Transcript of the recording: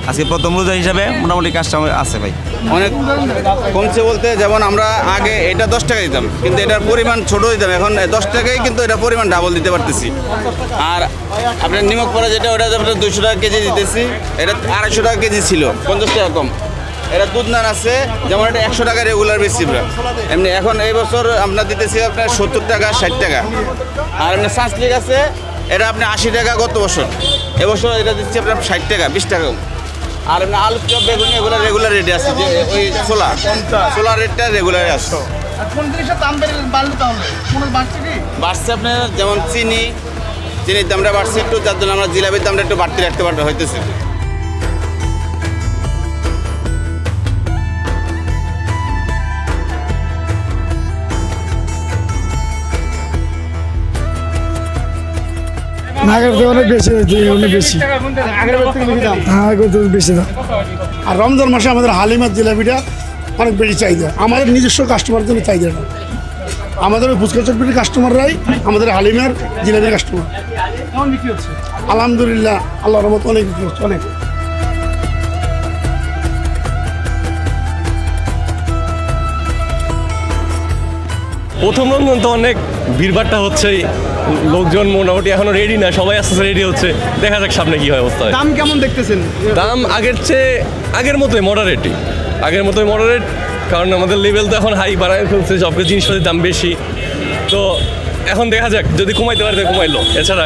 আজকে প্রথম রোজা হিসাবে মোটামুটি কাস্টমার আছে ভাই। অনেক কমছে বলতে, যেমন আমরা আগে এটা 10 টাকা দিতাম, কিন্তু এটার পরিমাণ ছোট দিতাম, এখন 10 টাকায় কিন্তু এটা পরিমাণ ডাবল দিতে পারতেছি। আর আপনার নিমক পড়া যেটা, ওটা আপনার 200 টাকা কেজি দিতেছি, এটা 250 টাকা কেজি ছিল, 50 টাকা কম। এটা দুধ নান আছে, যেমন এটা 100 টাকা রেগুলার বেশি আমরা এমনি। এখন এই বছর আমরা দিতেছি আপনার 70 টাকা 60 টাকা। আর এমনি সাঁসলিক আছে, এটা আপনি 80 টাকা গত বছর, এবছর এটা দিচ্ছি আপনার 60 টাকা 20 টাকা। আর এমনি আলু চপ বেগুনি এগুলো রেগুলার রেটে আছে, যে ওই ছোলা রেটটা রেগুলারে আসছে। কোন জিনিসের দাম বাড়লো তাহলে? কোনো বাড়ছে কি? বাড়ছে আপনার যেমন চিনির দামটা বাড়ছে একটু, যার জন্য আমরা জিলাপির দামটা একটু বাড়তি রাখতে পারতে হইতেছে। আগের থেকে অনেক বেশি, অনেক বেশি, আগের থেকে বেশি দাম। হ্যাঁ আগের থেকে বেশি দাম। আর রমজান মাসে আমাদের হালিমার জিলাপিটা অনেক বেশি চাহিদা, আমাদের নিজস্ব কাস্টমার জন্য চাহিদাটা। আমাদের ওই ফুচকা চটপিটির কাস্টমাররাই আমাদের হালিমার জিলাপির কাস্টমার। কেমন বিক্রি হচ্ছে? আলহামদুলিল্লাহ, আল্লাহর রহমতে অনেক বিক্রি হচ্ছে, অনেক। প্রথম রমজান তো অনেক ভিড়ভাড়টা হচ্ছেই, লোকজন মোটামুটি এখনো রেডি না, সবাই আস্তে আস্তে রেডি হচ্ছে। দেখা যাক সামনে কি হয় অবস্থা। দাম কেমন দেখতেছেন? দাম আগের মতোই মডারেট, কারণ আমাদের লেভেল তো এখন হাই বাড়ায় ফেলছে, সব জিনিসপত্রের দাম বেশি। তো এখন দেখা যাক, যদি কমাইতে পারে কমাইলো, এছাড়া